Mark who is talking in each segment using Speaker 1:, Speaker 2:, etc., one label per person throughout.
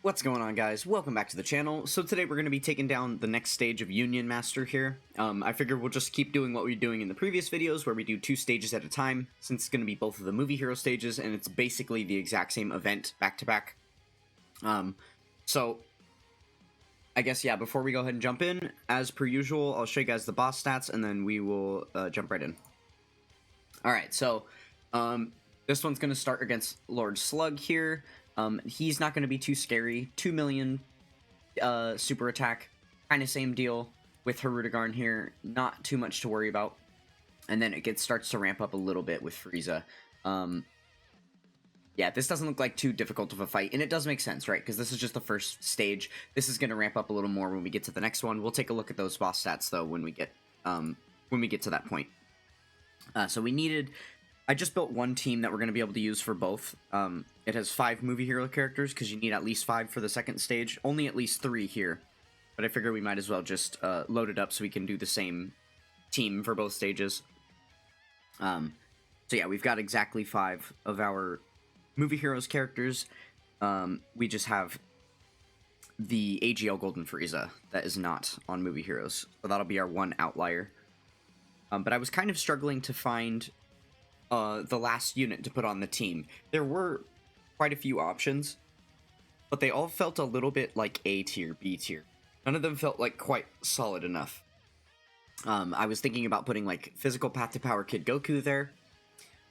Speaker 1: What's going on, guys? Welcome back to the channel. So today we're going to be taking down the next stage of Union Master here. I figure we'll just keep doing what we were doing in the previous videos, where we do 2 stages at a time, since it's going to be both of the movie hero stages, and it's basically the exact same event back to back. So I guess, yeah, before we go ahead and jump in, as per usual, I'll show you guys the boss stats, and then we will jump right in. Alright, so this one's going to start against Lord Slug here. He's not going to be too scary. 2 million super attack, kind of same deal with Harudegarn here. Not too much to worry about. And then it starts to ramp up a little bit with Frieza. Yeah, this doesn't look like too difficult of a fight, and it does make sense, right? Because this is just the first stage. This is going to ramp up a little more when we get to the next one. We'll take a look at those boss stats though when we get to that point. I just built one team that we're going to be able to use for both. It has 5 movie hero characters, because you need at least 5 for the second stage. Only at least 3 here. But I figure we might as well just load it up so we can do the same team for both stages. So yeah, we've got exactly 5 of our movie heroes characters. We just have the AGL Golden Frieza that is not on movie heroes. So that'll be our one outlier. But I was kind of struggling to find the last unit to put on the team. There were quite a few options, but they all felt a little bit like A tier, B tier. None of them felt like quite solid enough. I was thinking about putting like Physical Path to Power Kid Goku there.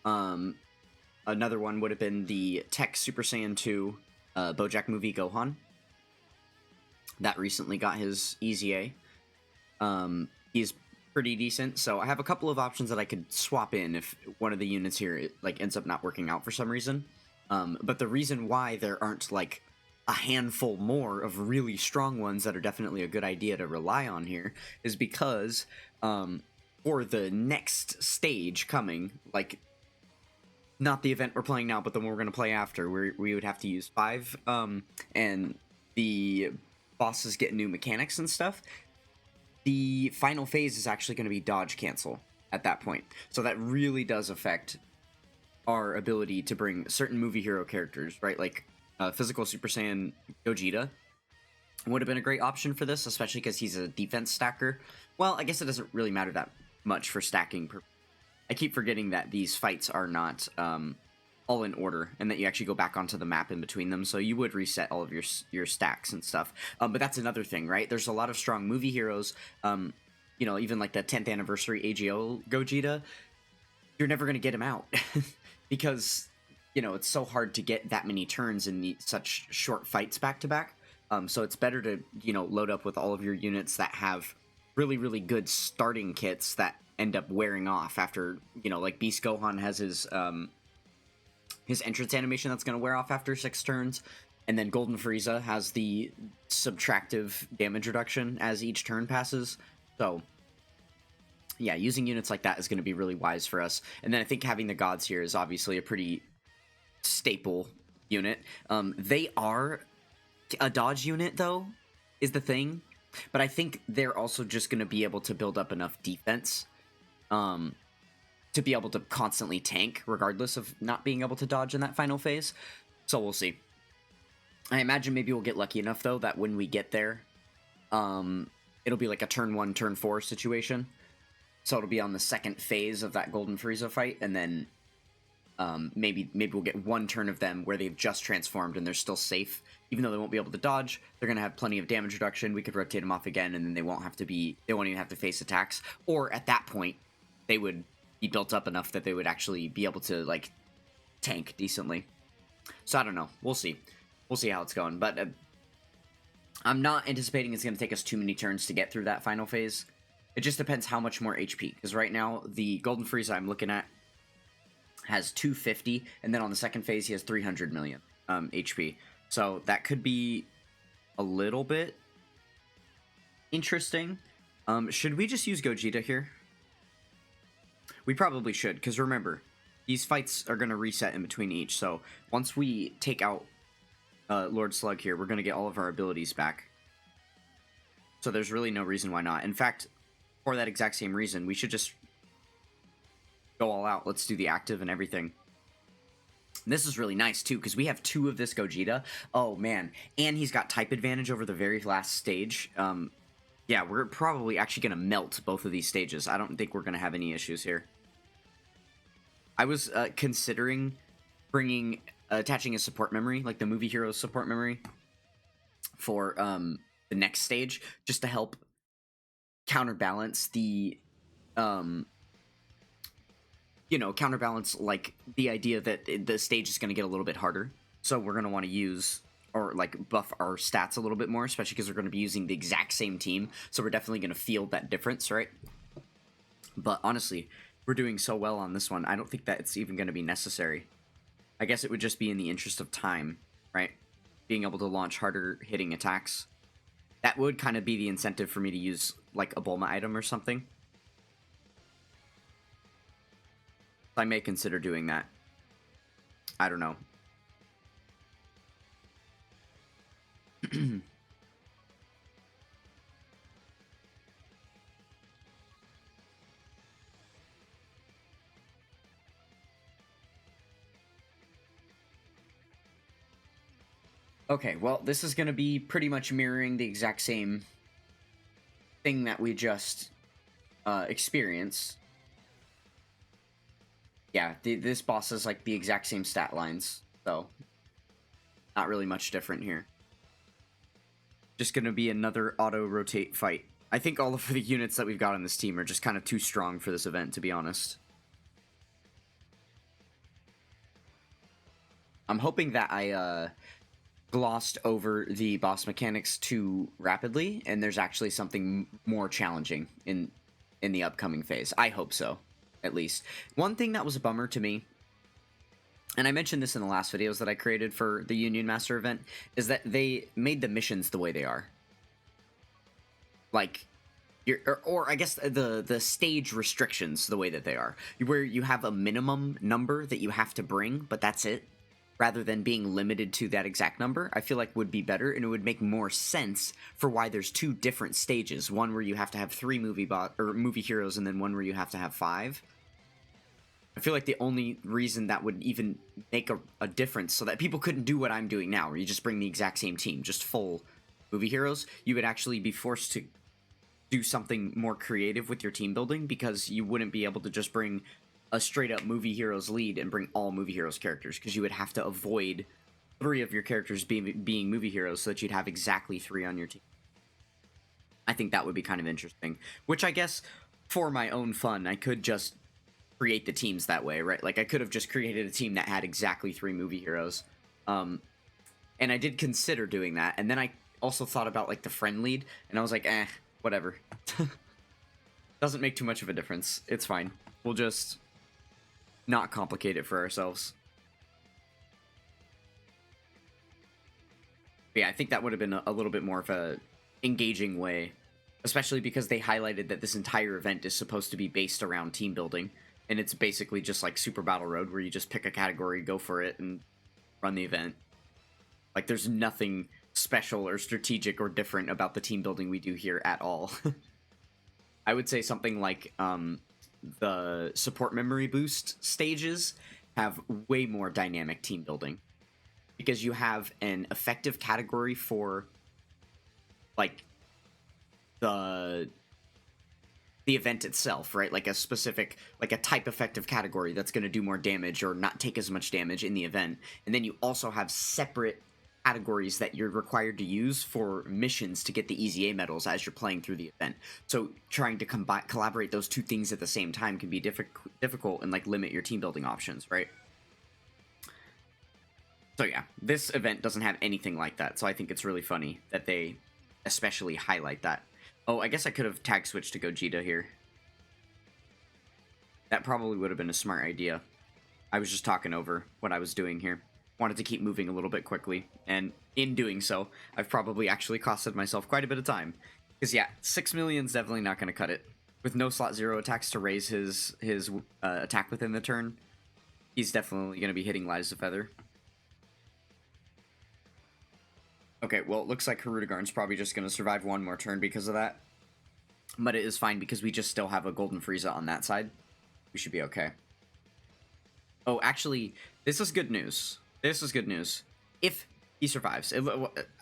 Speaker 1: Another one would have been the Tech Super Saiyan 2 BoJack Movie Gohan. That recently got his Easy A. He's pretty decent, so I have a couple of options that I could swap in if one of the units here like ends up not working out for some reason. But the reason why there aren't like a handful more of really strong ones that are definitely a good idea to rely on here is because for the next stage coming, like not the event we're playing now, but the one we're going to play after, we would have to use 5, and the bosses get new mechanics and stuff. The final phase is actually going to be dodge cancel at that point. So that really does affect our ability to bring certain movie hero characters, right? Like Physical Super Saiyan Gogeta would have been a great option for this, especially because he's a defense stacker. Well, I guess it doesn't really matter that much for stacking. I keep forgetting that these fights are not all in order, and that you actually go back onto the map in between them, so you would reset all of your stacks and stuff. But that's another thing, right? There's a lot of strong movie heroes, you know, even like the 10th anniversary AGO Gogeta, you're never going to get him out, because, you know, it's so hard to get that many turns in such short fights back to back. So it's better to, you know, load up with all of your units that have really, really good starting kits that end up wearing off after, you know, like Beast Gohan has his entrance animation that's going to wear off after 6 turns, and then Golden Frieza has the subtractive damage reduction as each turn passes. So yeah, using units like that is going to be really wise for us. And then I think having the gods here is obviously a pretty staple unit. They are a dodge unit though, is the thing, but I think they're also just going to be able to build up enough defense to be able to constantly tank, regardless of not being able to dodge in that final phase. So we'll see. I imagine maybe we'll get lucky enough, though, that when we get there, it'll be like a turn 1, turn 4 situation. So it'll be on the second phase of that Golden Frieza fight, and then maybe we'll get one turn of them where they've just transformed and they're still safe. Even though they won't be able to dodge, they're going to have plenty of damage reduction. We could rotate them off again, and then they won't even have to face attacks. Or at that point, they would be built up enough that they would actually be able to like tank decently. So I don't know. We'll see. We'll see how it's going. But I'm not anticipating it's going to take us too many turns to get through that final phase. It just depends how much more HP. Because right now, the Golden Frieza I'm looking at has 250, and then on the second phase, he has 300 million HP. So that could be a little bit interesting. Should we just use Gogeta here? We probably should, because remember, these fights are going to reset in between each, so once we take out Lord Slug here, we're going to get all of our abilities back. So there's really no reason why not. In fact, for that exact same reason, we should just go all out. Let's do the active and everything. This is really nice, too, because we have 2 of this Gogeta. Oh, man. And he's got type advantage over the very last stage. Yeah, we're probably actually going to melt both of these stages. I don't think we're going to have any issues here. I was considering attaching a support memory, like the movie Heroes support memory, for the next stage, just to help counterbalance the counterbalance, like, the idea that the stage is going to get a little bit harder. So we're going to want to use, or, like, buff our stats a little bit more, especially because we're going to be using the exact same team. So we're definitely going to feel that difference, right? But honestly, we're doing so well on this one, I don't think that it's even going to be necessary. I guess it would just be in the interest of time, right? Being able to launch harder hitting attacks. That would kind of be the incentive for me to use, like, a Bulma item or something. I may consider doing that. I don't know. Okay, well, this is going to be pretty much mirroring the exact same thing that we just experienced. Yeah, this boss is like the exact same stat lines, so not really much different here. Just going to be another auto-rotate fight. I think all of the units that we've got on this team are just kind of too strong for this event, to be honest. I'm hoping that I glossed over the boss mechanics too rapidly, and there's actually something more challenging in the upcoming phase. I hope so, at least. One thing that was a bummer to me, and I mentioned this in the last videos that I created for the Union Master event, is that they made the missions the way they are. Like, or I guess the stage restrictions the way that they are, where you have a minimum number that you have to bring, but that's it, rather than being limited to that exact number. I feel like would be better, and it would make more sense for why there's 2 different stages. One where you have to have 3 movie heroes, and then one where you have to have 5. I feel like the only reason that would even make a difference, so that people couldn't do what I'm doing now, where you just bring the exact same team, just full movie heroes, you would actually be forced to do something more creative with your team building, because you wouldn't be able to just bring a straight-up movie heroes lead and bring all movie heroes characters, because you would have to avoid 3 of your characters being movie heroes, so that you'd have exactly 3 on your team. I think that would be kind of interesting, which I guess for my own fun, I could just create the teams that way, right? Like, I could have just created a team that had exactly 3 movie heroes. And I did consider doing that, and then I also thought about, like, the friend lead, and I was like, whatever. Doesn't make too much of a difference. It's fine. We'll just not complicate it for ourselves. But yeah, I think that would have been a little bit more of a engaging way, especially because they highlighted that this entire event is supposed to be based around team building, and it's basically just like Super Battle Road, where you just pick a category, go for it, and run the event. Like, there's nothing special or strategic or different about the team building we do here at all. I would say something like the support memory boost stages have way more dynamic team building, because you have an effective category for, like, the event itself, right? Like a specific, like a type effective category that's going to do more damage or not take as much damage in the event. And then you also have separate categories that you're required to use for missions to get the EZA medals as you're playing through the event. So trying to collaborate those 2 things at the same time can be difficult and, like, limit your team building options, right? So yeah, this event doesn't have anything like that, so I think it's really funny that they especially highlight that. Oh, I guess I could have tag switched to Gogeta here. That probably would have been a smart idea. I was just talking over what I was doing here. Wanted to keep moving a little bit quickly, and in doing so, I've probably actually costed myself quite a bit of time. Because yeah, 6 million's definitely not going to cut it. With no slot 0 attacks to raise his attack within the turn, he's definitely going to be hitting light as a feather. Okay, well, it looks like Hirudegarn's probably just going to survive 1 more turn because of that. But it is fine, because we just still have a Golden Frieza on that side. We should be okay. Oh, actually, this is good news. This is good news. If he survives.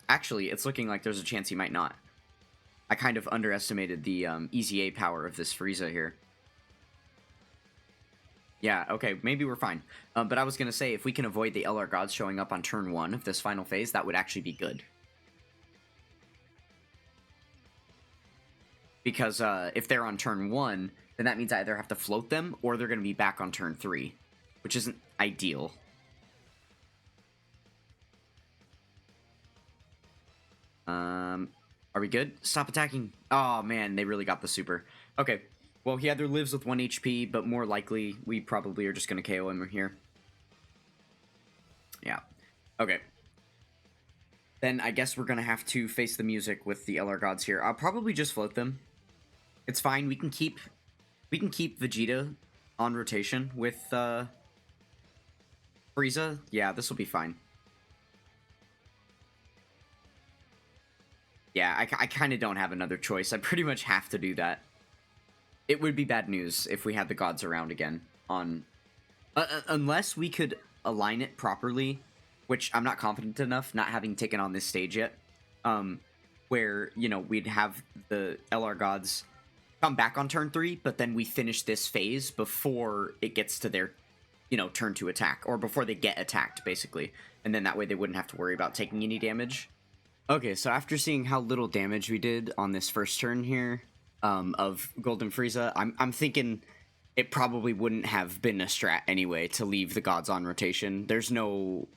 Speaker 1: Actually, it's looking like there's a chance he might not. I kind of underestimated the easy A power of this Frieza here. Yeah, okay, maybe we're fine. But I was going to say, if we can avoid the LR Gods showing up on turn 1 of this final phase, that would actually be good. Because if they're on turn 1, then that means I either have to float them, or they're going to be back on turn 3, which isn't ideal. Are we good? Stop attacking. Oh, man, they really got the super. Okay, well, he either lives with 1 HP, but more likely, we probably are just going to KO him here. Yeah. Okay. Then I guess we're going to have to face the music with the LR Gods here. I'll probably just float them. It's fine. We can keep Vegeta on rotation with Frieza. Yeah, this will be fine. Yeah, I kind of don't have another choice. I pretty much have to do that. It would be bad news if we had the gods around again on... unless we could align it properly, which I'm not confident enough, not having taken on this stage yet, where, you know, we'd have the LR gods come back on turn 3, but then we finish this phase before it gets to their, you know, turn to attack, or before they get attacked, basically. And then that way they wouldn't have to worry about taking any damage. Okay, so after seeing how little damage we did on this first turn here, of Golden Frieza, I'm thinking it probably wouldn't have been a strat anyway to leave the gods on rotation. There's no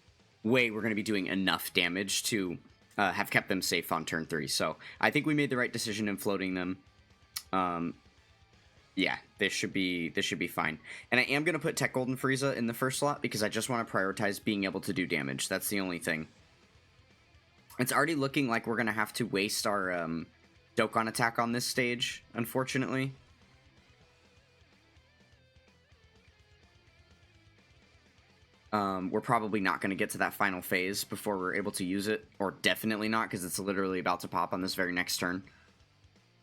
Speaker 1: way we're going to be doing enough damage to have kept them safe on turn 3. So I think we made the right decision in floating them. Yeah, this should be fine. And I am going to put Tech Golden Frieza in the first slot because I just want to prioritize being able to do damage. That's the only thing. It's already looking like we're going to have to waste our Dokkan attack on this stage, unfortunately. We're probably not going to get to that final phase before we're able to use it, or definitely not, because it's literally about to pop on this very next turn.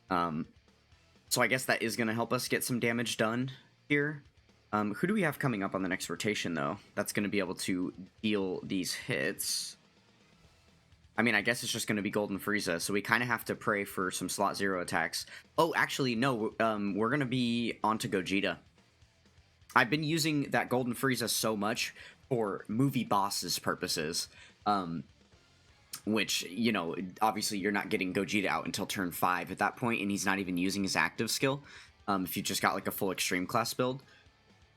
Speaker 1: So I guess that is going to help us get some damage done here. Who do we have coming up on the next rotation, though? That's going to be able to deal these hits. I mean, I guess it's just going to be Golden Frieza, so we kind of have to pray for some slot 0 attacks. Oh, actually, no, we're going to be onto Gogeta. I've been using that Golden Frieza so much for movie bosses purposes, which, you know, obviously you're not getting Gogeta out until turn 5 at that point, and he's not even using his active skill, if you just got, like, a full Extreme Class build.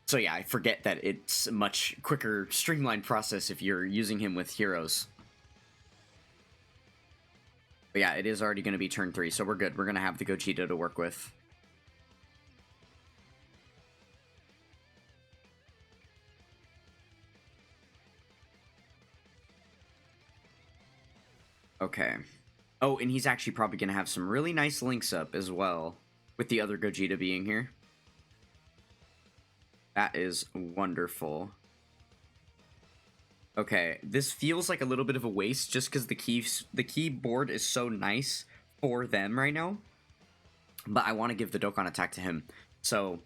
Speaker 1: So yeah, I forget that it's a much quicker, streamlined process if you're using him with heroes. But yeah, it is already going to be turn 3, so we're good. We're going to have the Gogeta to work with. Okay. Oh, and he's actually probably going to have some really nice links up as well, with the other Gogeta being here. That is wonderful. Okay, this feels like a little bit of a waste just because the keyboard is so nice for them right now. But I want to give the Dokkan attack to him. So,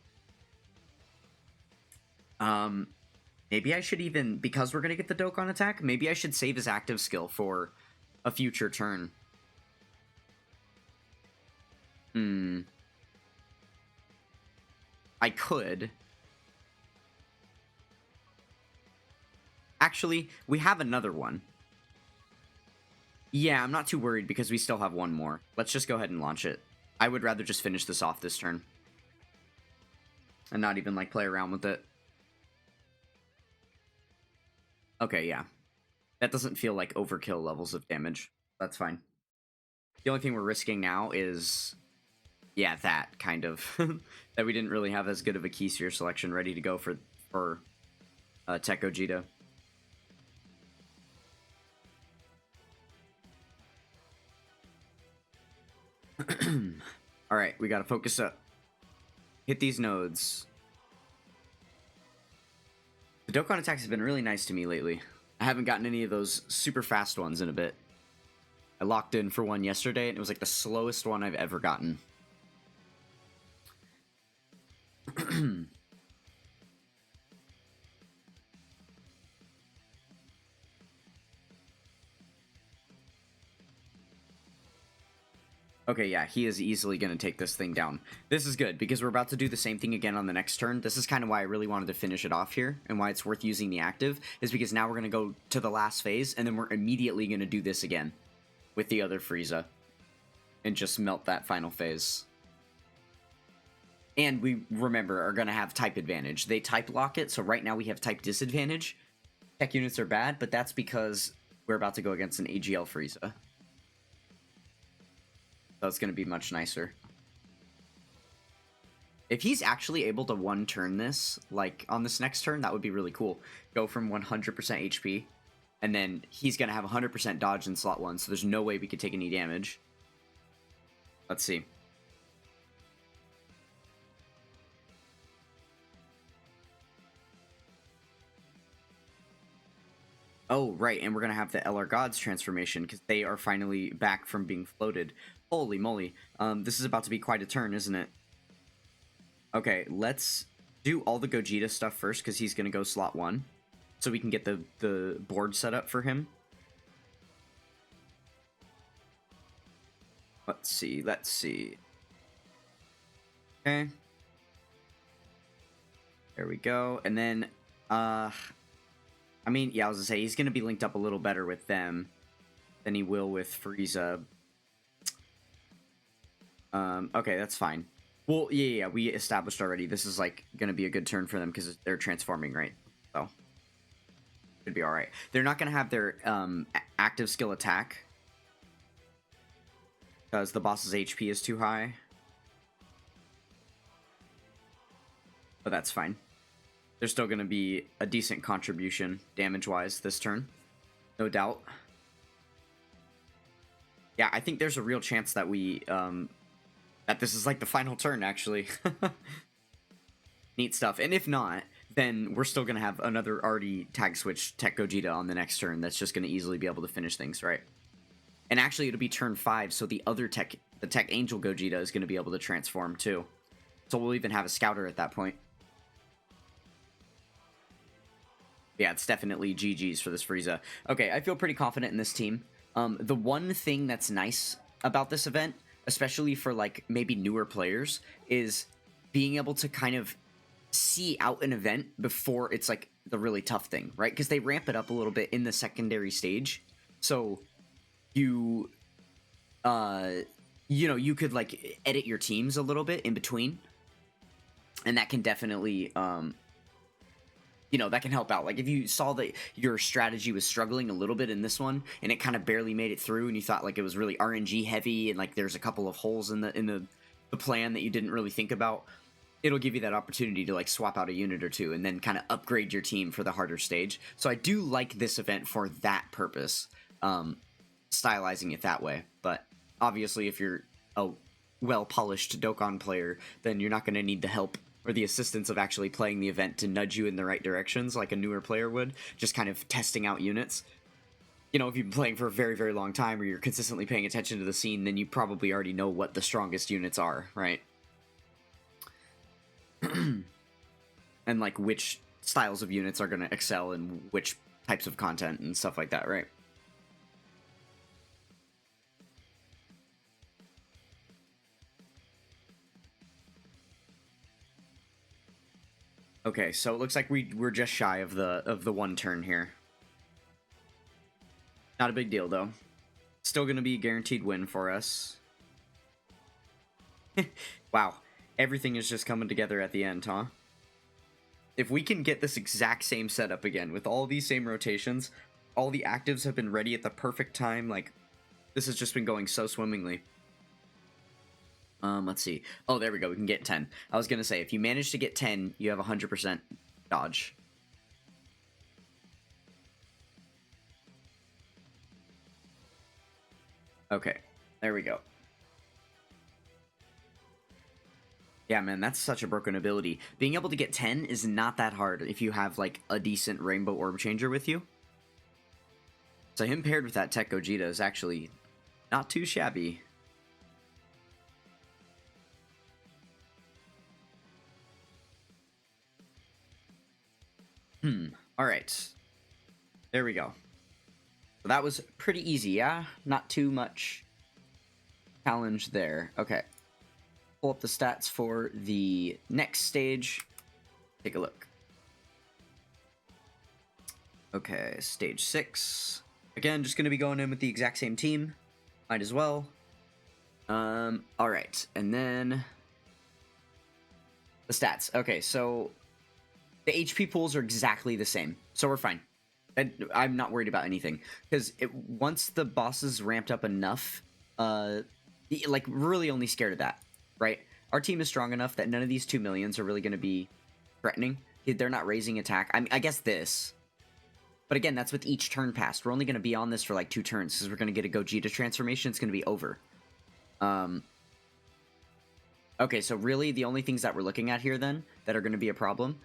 Speaker 1: maybe I should even, because we're going to get the Dokkan attack, maybe I should save his active skill for a future turn. I could. Actually, we have another one. Yeah, I'm not too worried because we still have one more. Let's just go ahead and launch it. I would rather just finish this off this turn. And not even, like, play around with it. Okay, yeah. That doesn't feel like overkill levels of damage. That's fine. The only thing we're risking now is... yeah, that, kind of. That we didn't really have as good of a key sphere selection ready to go for Tech Gogeta. Alright, we gotta focus up. Hit these nodes. The Dokkan attacks have been really nice to me lately. I haven't gotten any of those super fast ones in a bit. I locked in for one yesterday, and it was like the slowest one I've ever gotten. Okay, yeah, he is easily going to take this thing down. This is good, because we're about to do the same thing again on the next turn. This is kind of why I really wanted to finish it off here, and why it's worth using the active, is because now we're going to go to the last phase, and then we're immediately going to do this again with the other Frieza, and just melt that final phase. And we, remember, are going to have type advantage. They type lock it, so right now we have type disadvantage. Tech units are bad, but that's because we're about to go against an AGL Frieza. So it's going to be much nicer. If he's actually able to one-turn this, like, on this next turn, that would be really cool. Go from 100% HP, and then he's going to have 100% dodge in slot 1, so there's no way we could take any damage. Let's see. Oh, right, and we're going to have the LR Gods transformation, because they are finally back from being floated. Holy moly. This is about to be quite a turn, isn't it? Okay, let's do all the Gogeta stuff first, because he's going to go slot 1. So we can get the board set up for him. Let's see. Okay. There we go. And then, I mean, yeah, I was going to say, he's going to be linked up a little better with them than he will with Frieza. Okay, that's fine. Well, yeah, we established already. This is, like, going to be a good turn for them because they're transforming, right? So, should be alright. They're not going to have their active skill attack because the boss's HP is too high. But that's fine. There's still going to be a decent contribution damage-wise this turn. No doubt. Yeah, I think there's a real chance that we, that this is like the final turn, actually. Neat stuff. And if not, then we're still going to have another already tag switch Tech Gogeta on the next turn that's just going to easily be able to finish things, right? And actually, it'll be turn 5, so the other Tech, the Tech Angel Gogeta is going to be able to transform, too. So we'll even have a Scouter at that point. Yeah, it's definitely GG's for this Frieza. Okay, I feel pretty confident in this team. The one thing that's nice about this event, especially for, like, maybe newer players, is being able to kind of see out an event before it's, like, the really tough thing, right? Because they ramp it up a little bit in the secondary stage. So, you know, you could, like, edit your teams a little bit in between. And that can definitely, you know, that can help out. Like, if you saw that your strategy was struggling a little bit in this one, and it kind of barely made it through, and you thought, like, it was really RNG heavy, and, like, there's a couple of holes in the plan that you didn't really think about, it'll give you that opportunity to, like, swap out a unit or two, and then kind of upgrade your team for the harder stage. So I do like this event for that purpose, stylizing it that way. But, obviously, if you're a well-polished Dokkan player, then you're not going to need the help or the assistance of actually playing the event to nudge you in the right directions like a newer player would, just kind of testing out units. You know, if you've been playing for a very, very long time or you're consistently paying attention to the scene, then you probably already know what the strongest units are, right? And, like, which styles of units are going to excel in which types of content and stuff like that, right? Okay, so it looks like we're just shy of the one turn here. Not a big deal, though. Still going to be a guaranteed win for us. Wow. Everything is just coming together at the end, huh? If we can get this exact same setup again, with all these same rotations, all the actives have been ready at the perfect time, like, this has just been going so swimmingly. Let's see. Oh, there we go. We can get 10. I was going to say, if you manage to get 10, you have 100% dodge. Okay. There we go. Yeah, man, that's such a broken ability. Being able to get 10 is not that hard if you have, like, a decent Rainbow Orb Changer with you. So him paired with that Tech Gogeta is actually not too shabby. Alright. There we go. So that was pretty easy, yeah? Not too much challenge there. Okay. Pull up the stats for the next stage. Take a look. Okay, stage 6. Again, just going to be going in with the exact same team. Might as well. Alright, and then the stats. Okay, so the HP pools are exactly the same, so we're fine. I'm not worried about anything, because once the bosses ramped up enough, like, we're really only scared of that, right? Our team is strong enough that none of these 2 millions are really going to be threatening. They're not raising attack. I mean, I guess this. But again, that's with each turn passed. We're only going to be on this for like 2 turns, because we're going to get a Gogeta transformation. It's going to be over. Okay, so really the only things that we're looking at here then that are going to be a problem,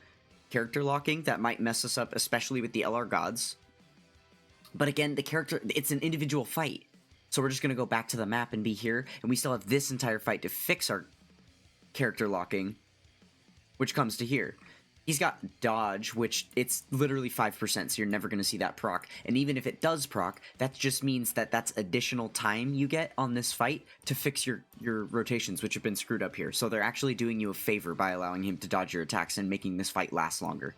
Speaker 1: character locking, that might mess us up, especially with the LR gods. But again, the character, it's an individual fight. So we're just going to go back to the map and be here, and we still have this entire fight to fix our character locking, which comes to here. He's got dodge, which it's literally 5%, so you're never going to see that proc. And even if it does proc, that just means that that's additional time you get on this fight to fix your rotations, which have been screwed up here. So they're actually doing you a favor by allowing him to dodge your attacks and making this fight last longer.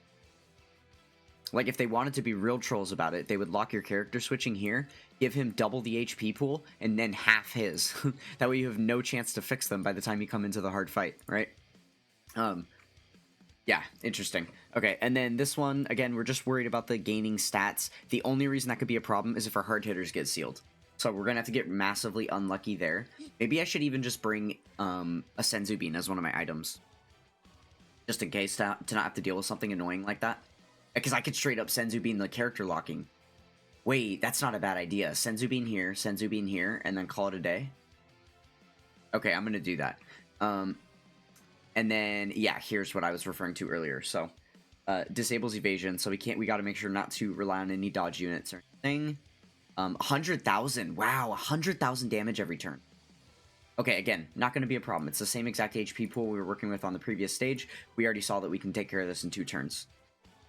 Speaker 1: Like, if they wanted to be real trolls about it, they would lock your character switching here, give him double the HP pool, and then half his. That way you have no chance to fix them by the time you come into the hard fight, right? Yeah, interesting. Okay, and then this one, again, we're just worried about the gaining stats. The only reason that could be a problem is if our hard hitters get sealed. So we're going to have to get massively unlucky there. Maybe I should even just bring a Senzu Bean as one of my items. Just in case to not have to deal with something annoying like that. Because I could straight up Senzu Bean the character locking. Wait, that's not a bad idea. Senzu Bean here, and then call it a day. Okay, I'm going to do that. And then, yeah, here's what I was referring to earlier. So, disables evasion, so we got to make sure not to rely on any dodge units or anything. 100,000, wow, 100,000 damage every turn. Okay, again, not going to be a problem. It's the same exact HP pool we were working with on the previous stage. We already saw that we can take care of this in 2 turns.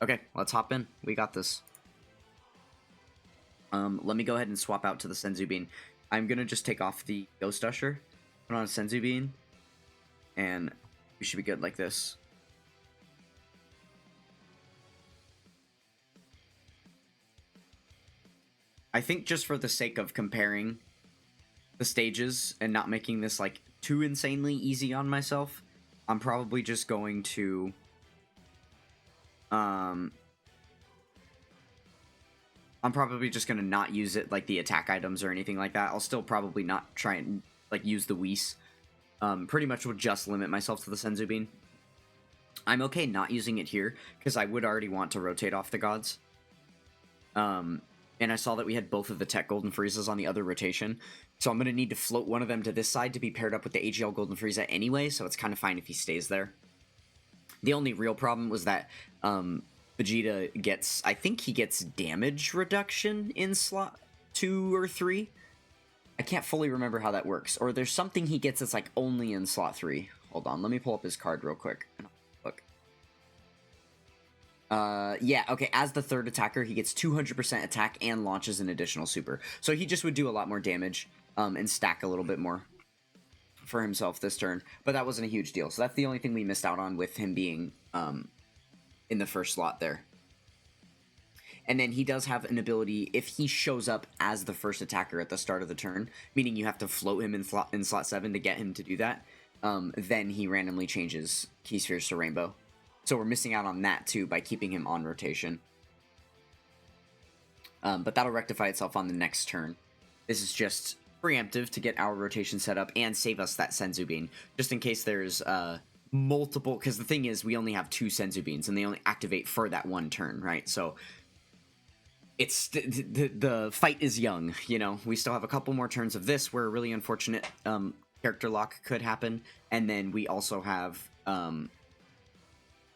Speaker 1: Okay, let's hop in. We got this. Let me go ahead and swap out to the Senzu Bean. I'm going to just take off the Ghost Usher, put on a Senzu Bean, and we should be good like this. I think just for the sake of comparing the stages and not making this like too insanely easy on myself, I'm probably just going to not use it like the attack items or anything like that. I'll still probably not try and like use the Whis. Pretty much will just limit myself to the Senzu Bean. I'm okay not using it here, because I would already want to rotate off the gods. And I saw that we had both of the Tech Golden Friezas on the other rotation, so I'm going to need to float one of them to this side to be paired up with the AGL Golden Frieza anyway, so it's kind of fine if he stays there. The only real problem was that Vegeta gets, I think he gets damage reduction in slot 2 or 3. I can't fully remember how that works. Or there's something he gets that's like only in slot 3. Hold on, let me pull up his card real quick. Look. Yeah, okay, as the 3rd attacker, he gets 200% attack and launches an additional super. So he just would do a lot more damage, and stack a little bit more for himself this turn. But that wasn't a huge deal. So that's the only thing we missed out on with him being, in the first slot there. And then he does have an ability, if he shows up as the first attacker at the start of the turn, meaning you have to float him in slot 7 to get him to do that, then he randomly changes Key Spheres to Rainbow. So we're missing out on that too by keeping him on rotation. But that'll rectify itself on the next turn. This is just preemptive to get our rotation set up and save us that Senzu Bean, just in case there's multiple, because the thing is we only have 2 Senzu Beans and they only activate for that one turn, right? So it's the fight is young, you know. We still have a couple more turns of this where a really unfortunate character lock could happen, and then we also have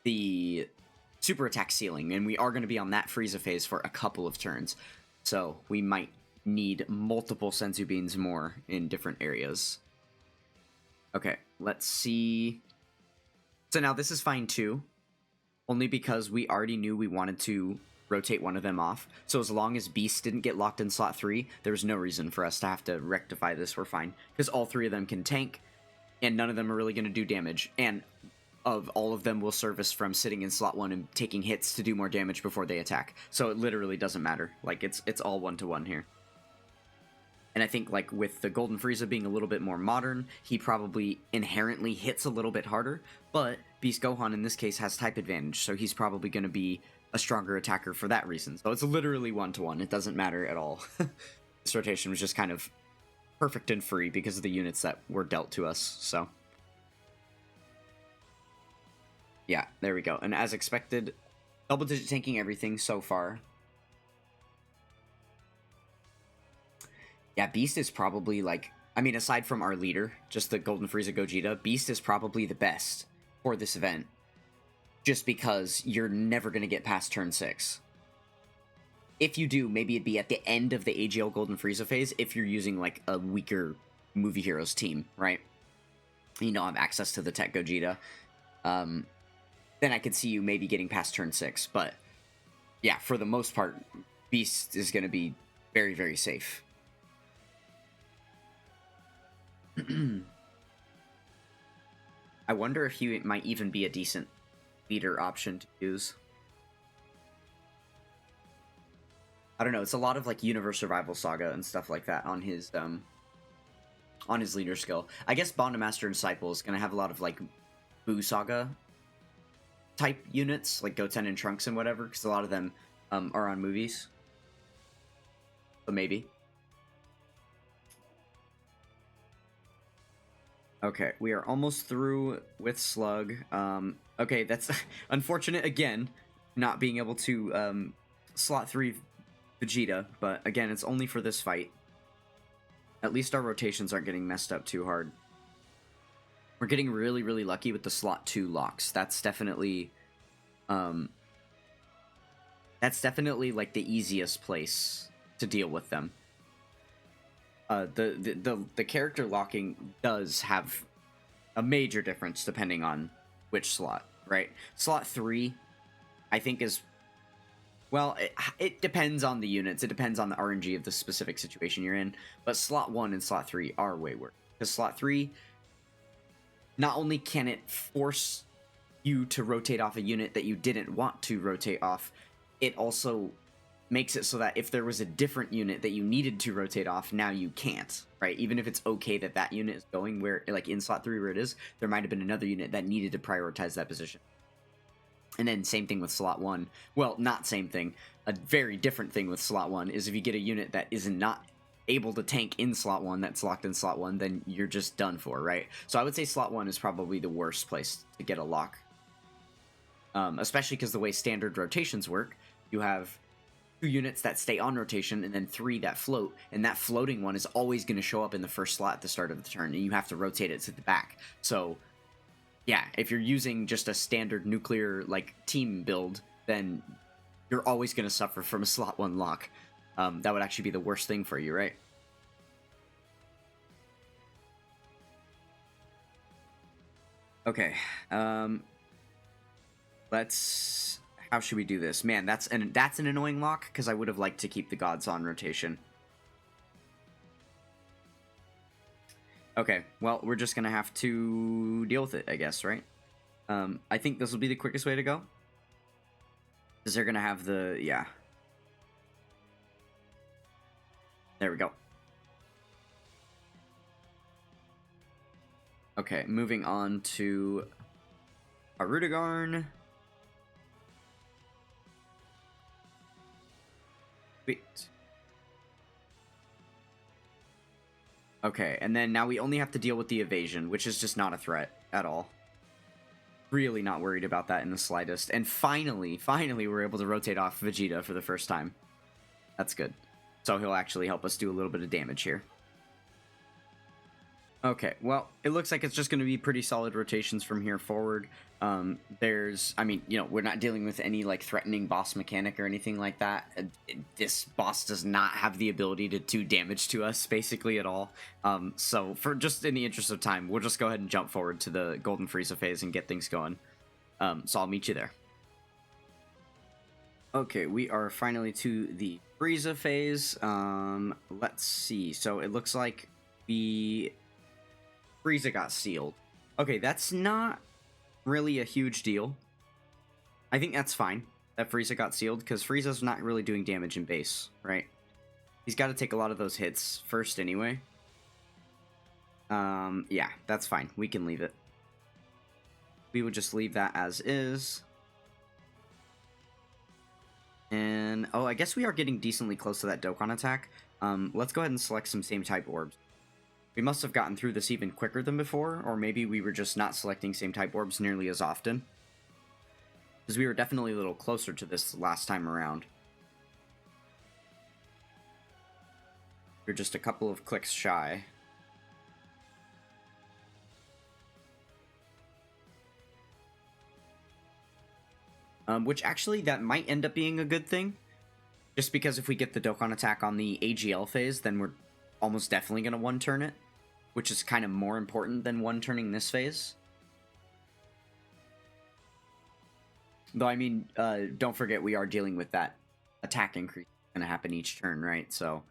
Speaker 1: the super attack ceiling, and we are going to be on that Frieza phase for a couple of turns, so we might need multiple Senzu Beans more in different areas. Okay, let's see. So now this is fine too, only because we already knew we wanted to rotate one of them off. So as long as Beast didn't get locked in slot 3, there was no reason for us to have to rectify this. We're fine. Because all 3 of them can tank, and none of them are really going to do damage. And all of them will service from sitting in slot 1 and taking hits to do more damage before they attack. So it literally doesn't matter. Like, it's all 1-to-1 here. And I think, like, with the Golden Frieza being a little bit more modern, he probably inherently hits a little bit harder, but Beast Gohan in this case has type advantage, so he's probably going to be a stronger attacker for that reason. So it's literally 1-to-1. It doesn't matter at all. This rotation was just kind of perfect and free because of the units that were dealt to us, so... yeah, there we go. And as expected, double-digit tanking everything so far. Yeah, Beast is probably, like... I mean, aside from our leader, just the Golden Frieza Gogeta, Beast is probably the best for this event. Just because you're never going to get past turn 6. If you do, maybe it'd be at the end of the AGL Golden Frieza phase if you're using, like, a weaker Movie Heroes team, right? You don't have access to the Tech Gogeta. Then I could see you maybe getting past turn 6. But, yeah, for the most part, Beast is going to be very, very safe. I wonder if he might even be a decent leader option to use. I don't know, it's a lot of like Universe Survival Saga and stuff like that on his leader skill. I guess Bondamaster and Disciple is gonna have a lot of like Buu Saga type units, like Goten and Trunks and whatever, because a lot of them are on movies. So maybe. Okay, we are almost through with Slug. Okay, that's unfortunate again, not being able to slot 3 Vegeta, but again, it's only for this fight. At least our rotations aren't getting messed up too hard. We're getting really, really lucky with the slot 2 locks. That's definitely like the easiest place to deal with them. The character locking does have a major difference depending on which slot, right? Slot 3, I think is, well, it depends on the units. It depends on the RNG of the specific situation you're in. But slot 1 and slot 3 are way worse. Because slot 3, not only can it force you to rotate off a unit that you didn't want to rotate off, it also makes it so that if there was a different unit that you needed to rotate off, now you can't, right? Even if it's okay that that unit is going where, like in slot 3 where it is, there might have been another unit that needed to prioritize that position. And then same thing with slot 1. Well, not same thing. A very different thing with slot 1 is if you get a unit that is not able to tank in slot 1 that's locked in slot 1, then you're just done for, right? So I would say slot 1 is probably the worst place to get a lock. Especially because the way standard rotations work, you have 2 units that stay on rotation and then 3 that float, and that floating one is always going to show up in the first slot at the start of the turn, and you have to rotate it to the back. So yeah, if you're using just a standard nuclear like team build, then you're always going to suffer from a slot 1 lock. That would actually be the worst thing for you, right? Okay, let's... how should we do this? Man, that's an annoying lock, because I would have liked to keep the gods on rotation. Okay, well, we're just gonna have to deal with it, I guess, right? I think this will be the quickest way to go. Because they're gonna have the... yeah. There we go. Okay, moving on to Arudagarn. Sweet. Okay, and then now we only have to deal with the evasion, which is just not a threat at all. Really not worried about that in the slightest. And finally we're able to rotate off Vegeta for the first time. That's good. So he'll actually help us do a little bit of damage here. Okay, well, it looks like it's just going to be pretty solid rotations from here forward. I mean, you know, we're not dealing with any, like, threatening boss mechanic or anything like that. This boss does not have the ability to do damage to us, basically, at all. So, for just in the interest of time, we'll just go ahead and jump forward to the Golden Frieza phase and get things going. So I'll meet you there. Okay, we are finally to the Frieza phase. Let's see. So it looks like Frieza got sealed. Okay, that's not really a huge deal. I think that's fine that Frieza got sealed, because Frieza's not really doing damage in base, right? He's got to take a lot of those hits first anyway. Yeah, that's fine. We can leave it. We would just leave that as is. And, oh, I guess we are getting decently close to that Dokkan attack. Let's go ahead and select some same type orbs. We must have gotten through this even quicker than before, or maybe we were just not selecting same type orbs nearly as often. Because we were definitely a little closer to this last time around. We're just a couple of clicks shy. Which actually, that might end up being a good thing. Just because if we get the Dokkan attack on the AGL phase, then we're almost definitely going to one-turn it. Which is kind of more important than one-turning this phase. Though, I mean, don't forget we are dealing with that attack increase that's going to happen each turn, right? So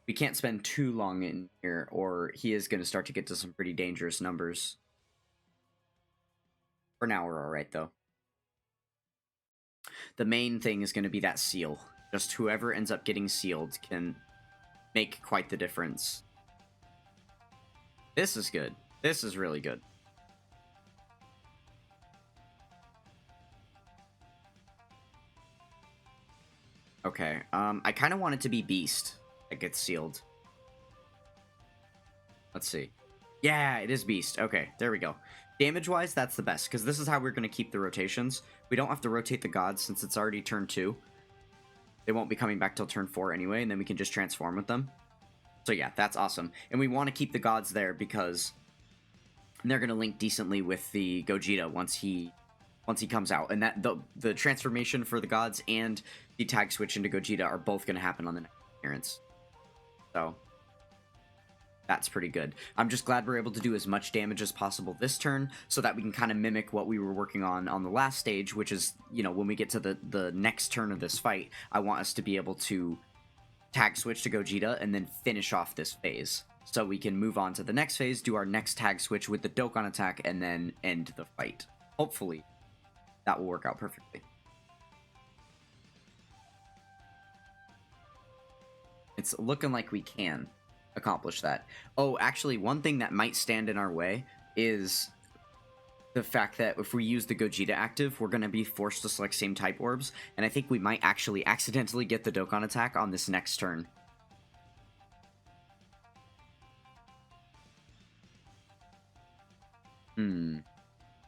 Speaker 1: we can't spend too long in here, or he is going to start to get to some pretty dangerous numbers. For now, we're alright, though. The main thing is going to be that seal. Just whoever ends up getting sealed can make quite the difference. This is good. This is really good. Okay, I kind of want it to be Beast that gets sealed. Let's see. Yeah, it is Beast. Okay, there we go. Damage-wise, that's the best, because this is how we're going to keep the rotations. We don't have to rotate the gods since it's already turn 2. They won't be coming back till turn 4 anyway, and then we can just transform with them. So yeah, that's awesome. And we want to keep the gods there because they're going to link decently with the Gogeta once he comes out. And that the transformation for the gods and the tag switch into Gogeta are both going to happen on the next appearance. So that's pretty good. I'm just glad we're able to do as much damage as possible this turn so that we can kind of mimic what we were working on the last stage, which is, you know, when we get to the next turn of this fight, I want us to be able to tag switch to Gogeta and then finish off this phase. So we can move on to the next phase, do our next tag switch with the Dokkan attack, and then end the fight. Hopefully, that will work out perfectly. It's looking like we can accomplish that. Oh, actually, one thing that might stand in our way is the fact that if we use the Gogeta active, we're going to be forced to select same type orbs, and I think we might actually accidentally get the Dokkan attack on this next turn.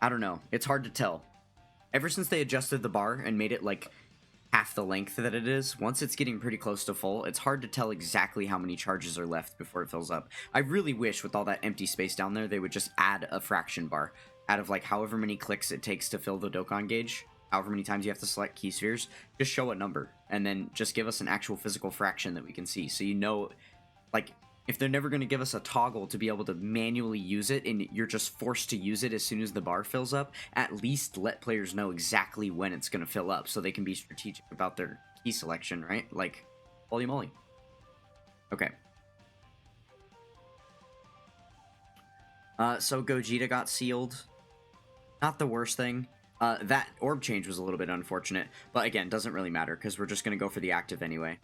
Speaker 1: I don't know. It's hard to tell. Ever since they adjusted the bar and made it like half the length that it is, once it's getting pretty close to full, it's hard to tell exactly how many charges are left before it fills up. I really wish with all that empty space down there, they would just add a fraction bar out of like however many clicks it takes to fill the Dokkan gauge, however many times you have to select key spheres, just show a number and then just give us an actual physical fraction that we can see. So you know, like, if they're never going to give us a toggle to be able to manually use it and you're just forced to use it as soon as the bar fills up, at least let players know exactly when it's going to fill up so they can be strategic about their key selection, right? Like, holy moly. Okay. So Gogeta got sealed. Not the worst thing. That orb change was a little bit unfortunate, but again, doesn't really matter because we're just going to go for the active anyway.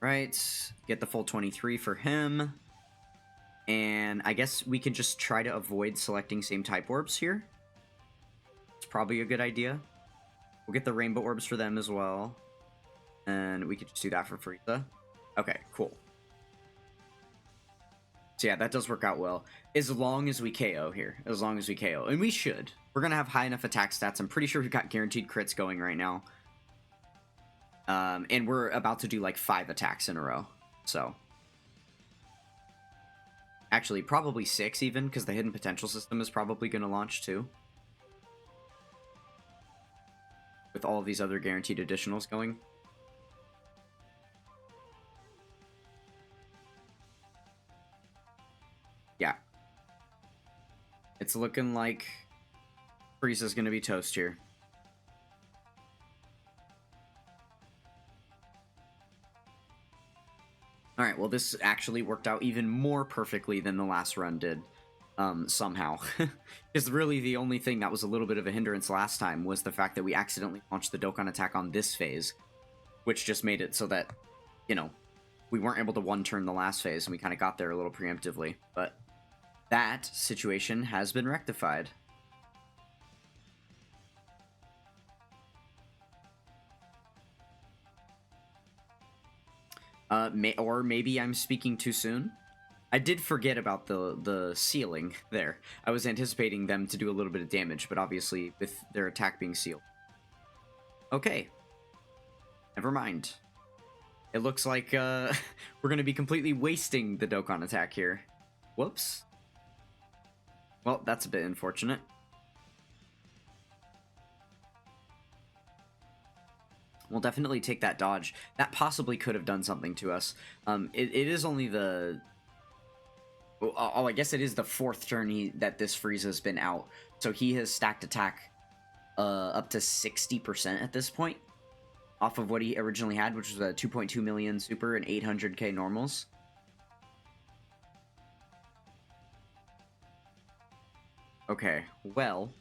Speaker 1: Right, get the full 23 for him. And I guess we can just try to avoid selecting same type orbs here. It's probably a good idea. We'll get the rainbow orbs for them as well. And we could just do that for Frieza. Okay, cool. So yeah, that does work out well. As long as we KO here. As long as we KO. And we should. We're going to have high enough attack stats. I'm pretty sure we've got guaranteed crits going right now. And we're about to do like 5 attacks in a row. So actually, probably 6 even, because the hidden potential system is probably going to launch too. With all of these other guaranteed additionals going. it's looking like Frieza's gonna be toast here. Alright, well this actually worked out even more perfectly than the last run did. Somehow. Because really the only thing that was a little bit of a hindrance last time was the fact that we accidentally launched the Dokkan attack on this phase, which just made it so that, you know, we weren't able to one-turn the last phase, and we kind of got there a little preemptively. But that situation has been rectified. Or maybe I'm speaking too soon. I did forget about the ceiling there. I was anticipating them to do a little bit of damage, but obviously with their attack being sealed. Okay. Never mind. It looks like we're going to be completely wasting the Dokkan attack here. Whoops. Well, that's a bit unfortunate. We'll definitely take that dodge. That possibly could have done something to us. It is only the... Oh, I guess it is the 4th turn that this Frieza's been out. So he has stacked attack up to 60% at this point. Off of what he originally had, which was a 2.2 million super and 800k normals. Okay, well...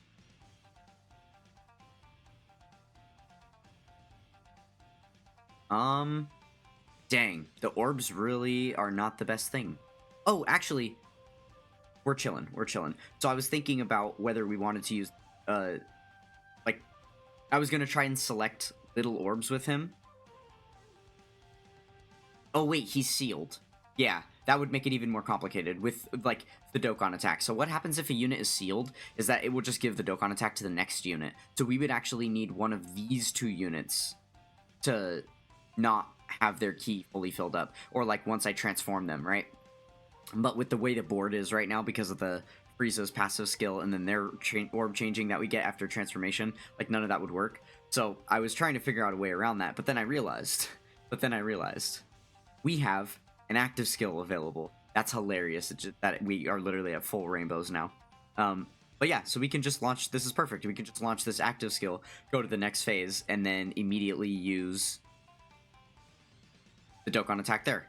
Speaker 1: Dang, the orbs really are not the best thing. Oh, actually, we're chilling. So I was thinking about whether we wanted to use, like, I was gonna try and select little orbs with him. Oh wait, he's sealed. Yeah, that would make it even more complicated with, like, the Dokkan attack. So what happens if a unit is sealed is that it will just give the Dokkan attack to the next unit. So we would actually need one of these 2 units to not have their key fully filled up, or like once I transform them, right? But with the way the board is right now, because of the Frieza's passive skill and then their orb changing that we get after transformation, like none of that would work. So I was trying to figure out a way around that, but then I realized we have an active skill available. That's hilarious. It's just that we are literally at full rainbows now. But yeah, so we can just launch, this is perfect. We can just launch this active skill, go to the next phase, and then immediately use the Dokkan attack there.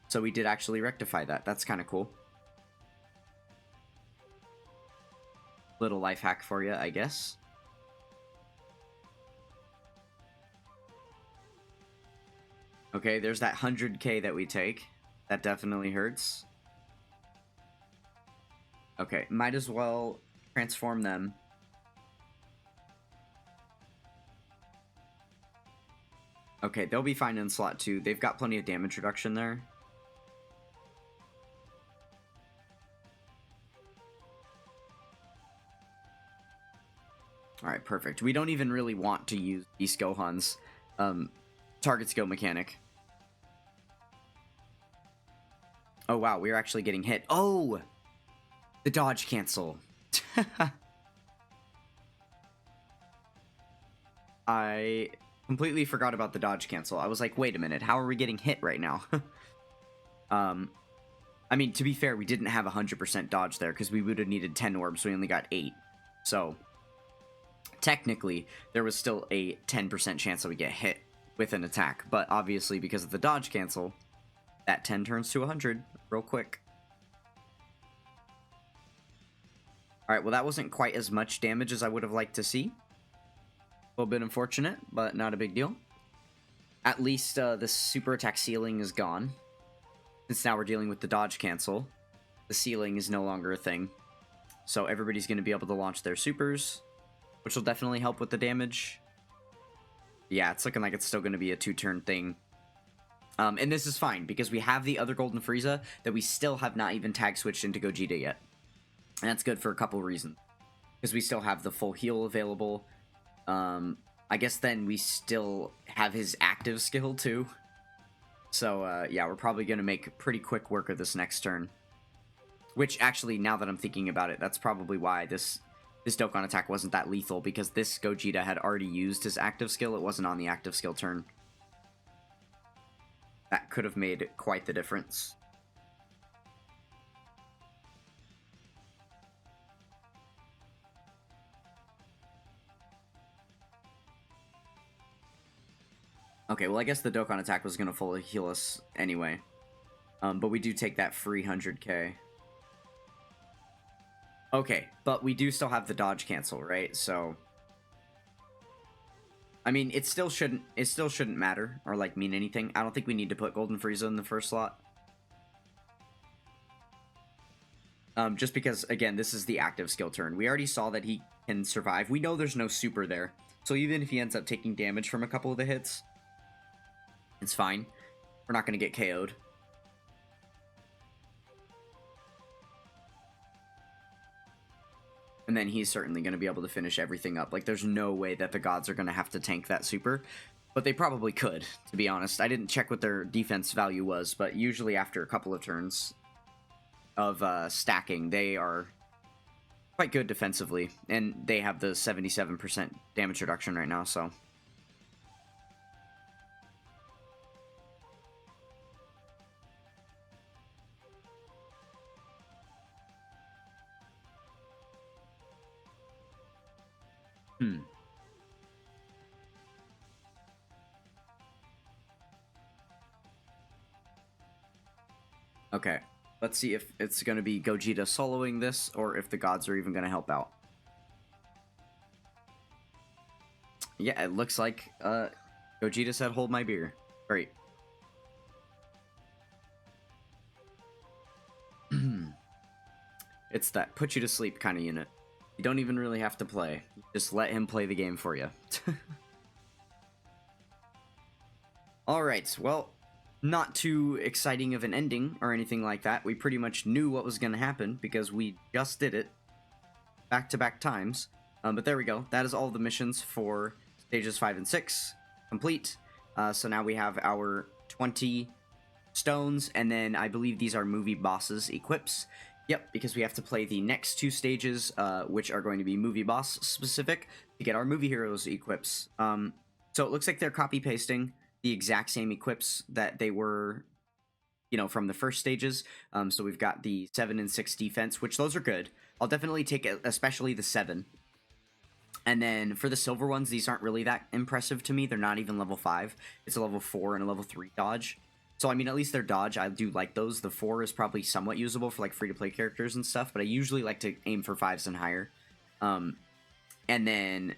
Speaker 1: So we did actually rectify that. That's kind of cool. Little life hack for you, I guess. Okay, there's that 100k that we take. That definitely hurts. Okay, might as well transform them. Okay, they'll be fine in slot 2. They've got plenty of damage reduction there. Alright, perfect. We don't even really want to use Beast Gohan's target skill mechanic. Oh wow, we're actually getting hit. Oh! The dodge cancel. I completely forgot about the dodge cancel. I was like, wait a minute, how are we getting hit right now? I mean, to be fair, we didn't have 100% dodge there, because we would have needed 10 orbs, so we only got 8. So, technically, there was still a 10% chance that we get hit with an attack, but obviously, because of the dodge cancel, that 10 turns to 100 real quick. Alright, well that wasn't quite as much damage as I would have liked to see. A little bit unfortunate, but not a big deal. At least the super attack ceiling is gone. Since now we're dealing with the dodge cancel, the ceiling is no longer a thing. So everybody's going to be able to launch their supers, which will definitely help with the damage. Yeah, it's looking like it's still going to be a 2-turn thing. And this is fine, because we have the other Golden Frieza that we still have not even tag switched into Gogeta yet. And that's good for a couple reasons. Because we still have the full heal available. I guess then we still have his active skill too. So, yeah, we're probably going to make pretty quick work of this next turn. Which, actually, now that I'm thinking about it, that's probably why this Dokkan attack wasn't that lethal, because this Gogeta had already used his active skill. It wasn't on the active skill turn. That could have made quite the difference. Okay, well, I guess the Dokkan attack was gonna fully heal us anyway. But we do take that free 100k. Okay, but we do still have the dodge cancel, right? So, I mean, it still shouldn't matter or like mean anything. I don't think we need to put Golden Frieza in the first slot. Just because, again, this is the active skill turn. We already saw that he can survive. We know there's no super there. So even if he ends up taking damage from a couple of the hits, it's fine. We're not going to get KO'd. And then he's certainly going to be able to finish everything up. Like, there's no way that the gods are going to have to tank that super. But they probably could, to be honest. I didn't check what their defense value was, but usually after a couple of turns of stacking, they are quite good defensively. And they have the 77% damage reduction right now, so... Okay, let's see if it's going to be Gogeta soloing this, or if the gods are even going to help out. Yeah, it looks like Gogeta said, hold my beer. Great. It's that put you to sleep kind of unit. You don't even really have to play. Just let him play the game for you. Alright, well, not too exciting of an ending or anything like that. We pretty much knew what was going to happen because we just did it back-to-back times. But there we go. That is all the missions for stages 5 and 6 complete. So now we have our 20 stones, and then I believe these are movie bosses equips. Yep, because we have to play the next 2 stages, which are going to be movie boss specific, to get our movie heroes equips. So it looks like they're copy-pasting the exact same equips that they were, you know, from the first stages. So we've got the 7 and 6 defense, which those are good. I'll definitely take it, especially the 7. And then for the silver ones, these aren't really that impressive to me. They're not even level 5. It's a level 4 and a level 3 dodge. So, I mean, at least their dodge, I do like those. The 4 is probably somewhat usable for, like, free-to-play characters and stuff, but I usually like to aim for 5s and higher. And then,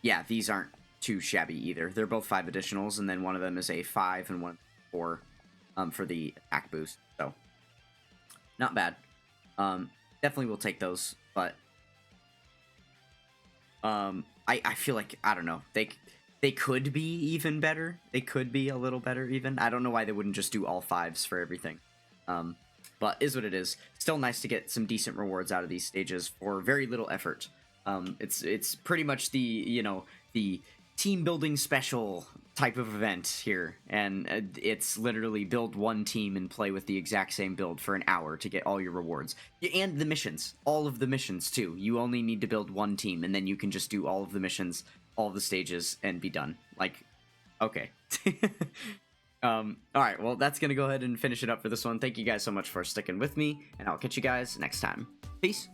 Speaker 1: yeah, these aren't too shabby either. They're both 5 additionals, and then one of them is a 5 and one 4 for the attack boost. So, not bad. Definitely will take those, but I feel like, I don't know, they could be even better. They could be a little better even. I don't know why they wouldn't just do all 5s for everything. But is what it is. Still nice to get some decent rewards out of these stages for very little effort. It's pretty much the, you know, the team building special type of event here, and it's literally build one team and play with the exact same build for an hour to get all your rewards. And the missions, all of the missions too. You only need to build one team, and then you can just do all of the missions, all of the stages, and be done. Like, okay. Alright, well, that's gonna go ahead and finish it up for this one. Thank you guys so much for sticking with me, and I'll catch you guys next time. Peace!